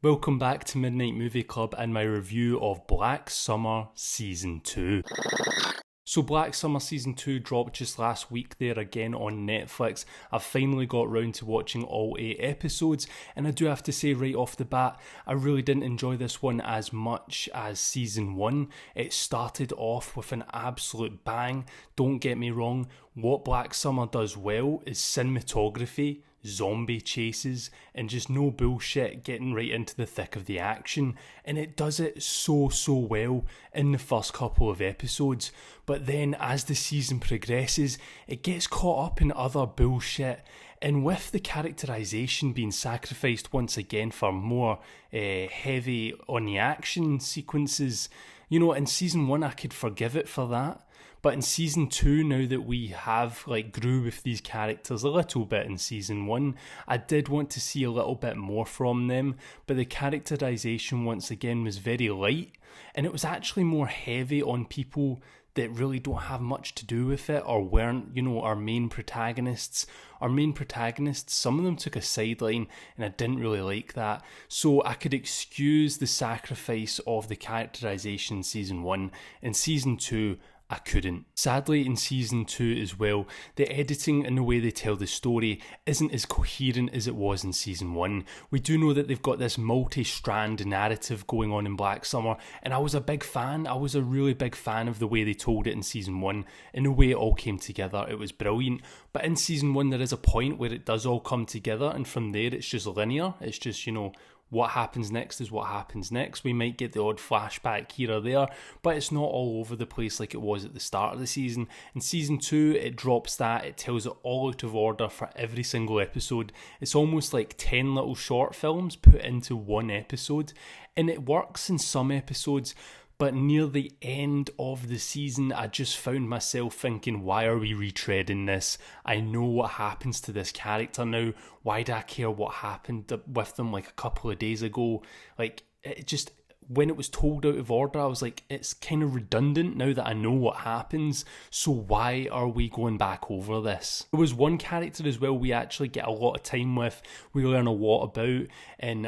Welcome back to Midnight Movie Club and my review of Black Summer Season 2. So Black Summer Season 2 dropped just last week there again on Netflix. I've finally got round to watching all 8 episodes, and I do have to say right off the bat, I really didn't enjoy this one as much as Season 1. It started off with an absolute bang. Don't get me wrong, what Black Summer does well is cinematography, zombie chases, and just no bullshit, getting right into the thick of the action, and it does it so well in the first couple of episodes. But then as the season progresses, it gets caught up in other bullshit, and with the characterization being sacrificed once again for more heavy on the action sequences, in season 1 I could forgive it for that. But in season 2, now that we have grew with these characters a little bit in season 1, I did want to see a little bit more from them, but the characterization once again was very light, and it was actually more heavy on people that really don't have much to do with it or weren't, our main protagonists. Our main protagonists, some of them took a sideline, and I didn't really like that. So I could excuse the sacrifice of the characterization in season 1. In season 2, I couldn't. Sadly, in season 2 as well, the editing and the way they tell the story isn't as coherent as it was in season 1. We do know that they've got this multi-strand narrative going on in Black Summer, and I was a big fan. I was a really big fan of the way they told it in season 1, and the way it all came together. It was brilliant. But in season 1, there is a point where it does all come together, and from there it's just linear. It's just, what happens next is what happens next. We might get the odd flashback here or there, but it's not all over the place like it was at the start of the season. In season 2, it drops that. It tells it all out of order for every single episode. It's almost like 10 little short films put into one episode, and it works in some episodes. But near the end of the season, I just found myself thinking, why are we retreading this? I know what happens to this character now. Why do I care what happened with them a couple of days ago? It just, when it was told out of order, I was like, it's kind of redundant now that I know what happens, so why are we going back over this? There was one character as well we actually get a lot of time with, we learn a lot about, and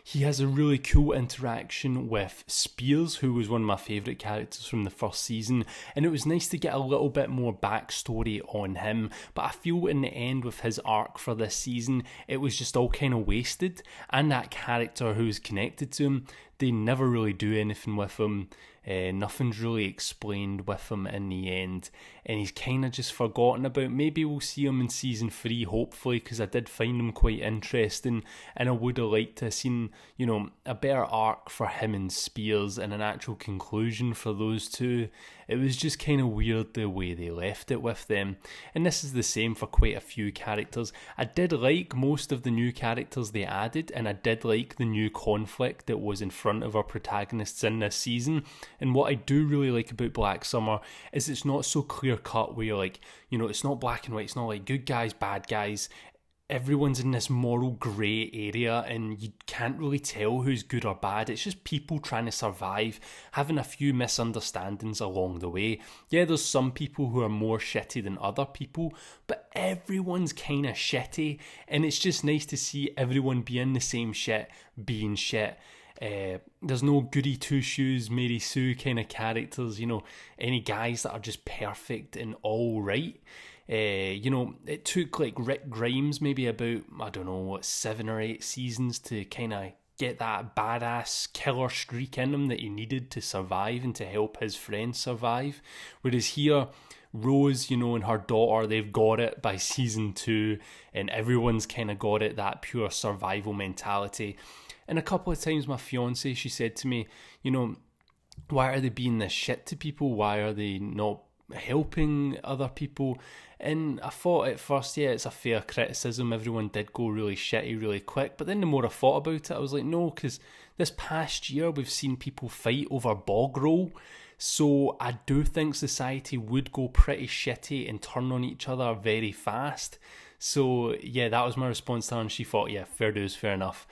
he has a really cool interaction with Spears, who was one of my favourite characters from the first season, and it was nice to get a little bit more backstory on him, but I feel in the end with his arc for this season, it was just all kind of wasted, and that character who was connected to him, they never really do anything with him. Nothing's really explained with him in the end, and he's kind of just forgotten about. Maybe we'll see him in season 3, hopefully, because I did find him quite interesting, and I would have liked to have seen, a better arc for him and Spears and an actual conclusion for those two. It was just kind of weird the way they left it with them, and this is the same for quite a few characters. I did like most of the new characters they added, and I did like the new conflict that was in front of our protagonists in this season. And what I do really like about Black Summer is it's not so clear cut where you're it's not black and white, it's not like good guys, bad guys. Everyone's in this moral grey area, and you can't really tell who's good or bad. It's just people trying to survive, having a few misunderstandings along the way. Yeah, there's some people who are more shitty than other people, but everyone's kind of shitty, and it's just nice to see everyone being the same shit, being shit. There's no goody two shoes, Mary Sue kind of characters, any guys that are just perfect and all right. It took Rick Grimes maybe about, 7 or 8 seasons to kind of get that badass killer streak in him that he needed to survive and to help his friends survive. Whereas here, Rose, and her daughter, they've got it by season 2, and everyone's kind of got it, that pure survival mentality. And a couple of times my fiance, she said to me, why are they being this shit to people? Why are they not helping other people? And I thought at first, yeah, it's a fair criticism. Everyone did go really shitty really quick. But then the more I thought about it, I was like, no, because this past year we've seen people fight over bog roll. So I do think society would go pretty shitty and turn on each other very fast. So yeah, that was my response to her, and she thought, yeah, fair dues, fair enough.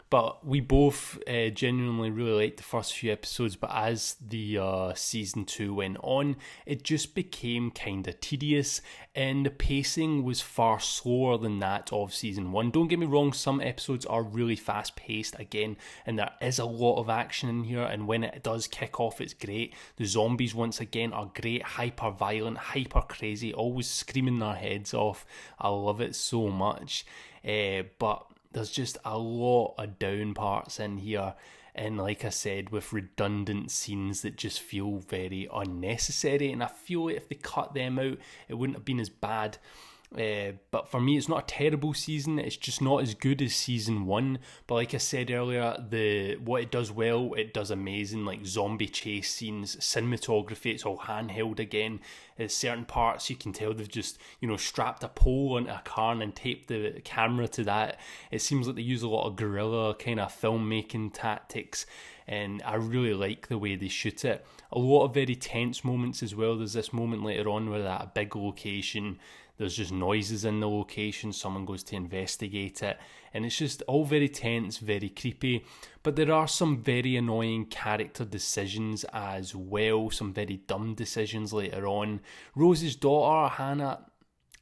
But we both genuinely really liked the first few episodes, but as the season 2 went on, it just became kind of tedious, and the pacing was far slower than that of season 1. Don't get me wrong, some episodes are really fast paced again, and there is a lot of action in here, and when it does kick off, it's great. The zombies once again are great, hyper violent, hyper crazy, always screaming their heads off. I love it so much, but there's just a lot of down parts in here, and like I said, with redundant scenes that just feel very unnecessary, and I feel like if they cut them out, it wouldn't have been as bad. But for me, it's not a terrible season, it's just not as good as season 1. But like I said earlier, what it does well, it does amazing, like zombie chase scenes, cinematography, it's all handheld again. At certain parts you can tell they've just, strapped a pole onto a car and taped the camera to that. It seems like they use a lot of guerrilla kind of filmmaking tactics, and I really like the way they shoot it. A lot of very tense moments as well. There's this moment later on where they're at a big location, there's just noises in the location, someone goes to investigate it, and it's just all very tense, very creepy. But there are some very annoying character decisions as well, some very dumb decisions later on. Rose's daughter, Hannah,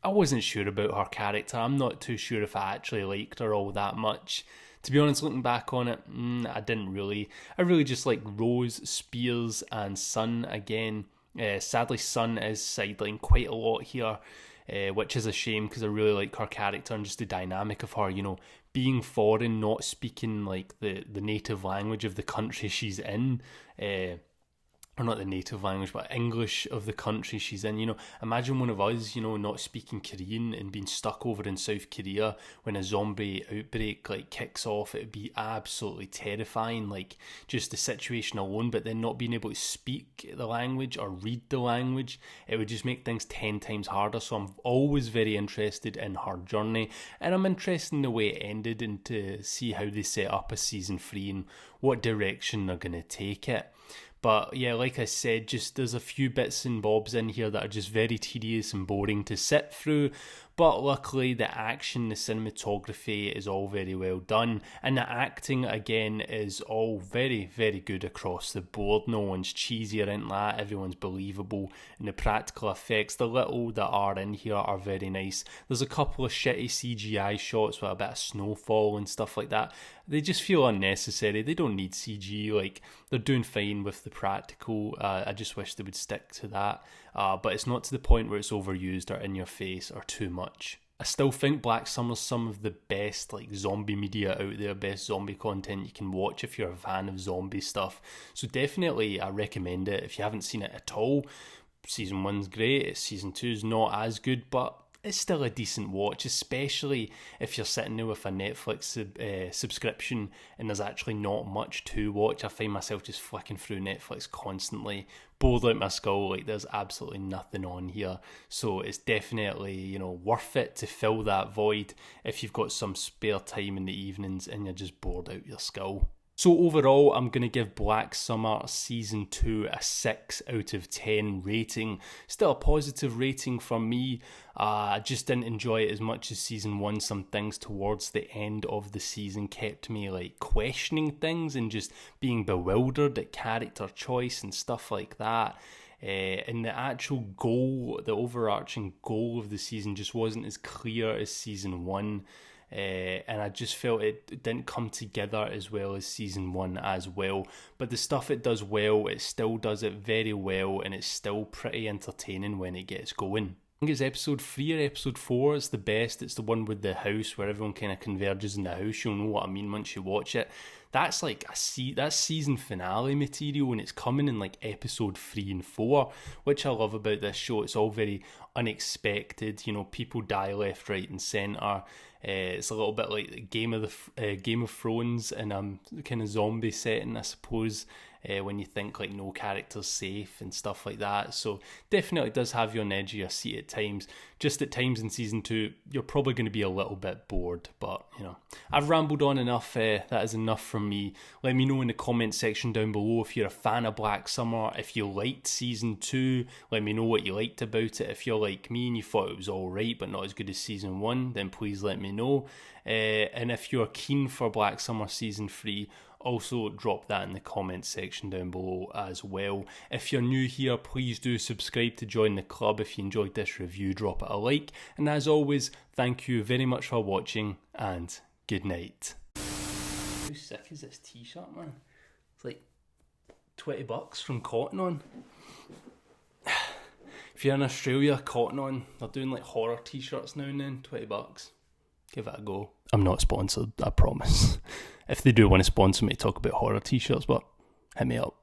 I wasn't sure about her character. I'm not too sure if I actually liked her all that much. To be honest, looking back on it, I didn't really. I really just like Rose, Spears and Sun again. Sadly, Sun is sidelining quite a lot here, which is a shame because I really like her character and just the dynamic of her, being foreign, not speaking like the native language of the country she's in, or not the native language, but English of the country she's in. Imagine one of us, not speaking Korean and being stuck over in South Korea when a zombie outbreak kicks off. It would be absolutely terrifying, just the situation alone, but then not being able to speak the language or read the language, it would just make things 10 times harder. So I'm always very interested in her journey, and I'm interested in the way it ended and to see how they set up a season 3 and what direction they're going to take it. But yeah, like I said, just there's a few bits and bobs in here that are just very tedious and boring to sit through. But luckily, the action, the cinematography is all very well done. And the acting, again, is all very, very good across the board. No one's cheesy or anything like that. Everyone's believable. And the practical effects, the little that are in here, are very nice. There's a couple of shitty CGI shots with a bit of snowfall and stuff like that. They just feel unnecessary. They don't need CG. They're doing fine with the practical. I just wish they would stick to that. But it's not to the point where it's overused or in your face or too much. I still think Black Summer's some of the best zombie media out there, best zombie content you can watch if you're a fan of zombie stuff. So definitely I recommend it if you haven't seen it at all. Season 1's great, season 2's not as good, but it's still a decent watch, especially if you're sitting there with a Netflix subscription and there's actually not much to watch. I find myself just flicking through Netflix constantly, bored out my skull, there's absolutely nothing on here. So it's definitely, worth it to fill that void if you've got some spare time in the evenings and you're just bored out your skull. So overall, I'm going to give Black Summer Season 2 a 6 out of 10 rating. Still a positive rating for me. I just didn't enjoy it as much as Season 1. Some things towards the end of the season kept me questioning things and just being bewildered at character choice and stuff like that. And the actual goal, the overarching goal of the season just wasn't as clear as Season 1. And I just felt it didn't come together as well as Season 1 as well. But the stuff it does well, it still does it very well, and it's still pretty entertaining when it gets going. I think it's episode 3 or episode 4 is the best. It's the one with the house where everyone kind of converges in the house. You'll know what I mean once you watch it. That's that's season finale material, and it's coming in episode 3 and 4, which I love about this show. It's all very unexpected. People die left, right, and centre. It's a little bit like Game of Thrones in a kind of zombie setting, I suppose. when you think like no character's safe and stuff like that. So definitely does have you on the edge of your seat at times. Just at times in season 2, you're probably going to be a little bit bored, but you know, I've rambled on enough. That is enough from me. Let me know in the comment section down below if you're a fan of Black Summer, if you liked season 2. Let me know what you liked about it. If you're like me and you thought it was alright but not as good as season 1, then please let me know. And if you're keen for Black Summer season 3, also drop that in the comments section down below as well. If you're new here, please do subscribe to join the club. If you enjoyed this review, drop it a like. And as always, thank you very much for watching, and good night. How sick is this t-shirt, man? It's like $20 from Cotton On. If you're in Australia, Cotton On, they're doing like horror t-shirts now and then, $20. Give it a go. I'm not sponsored, I promise. If they do want to sponsor me, talk about horror t-shirts, but hit me up.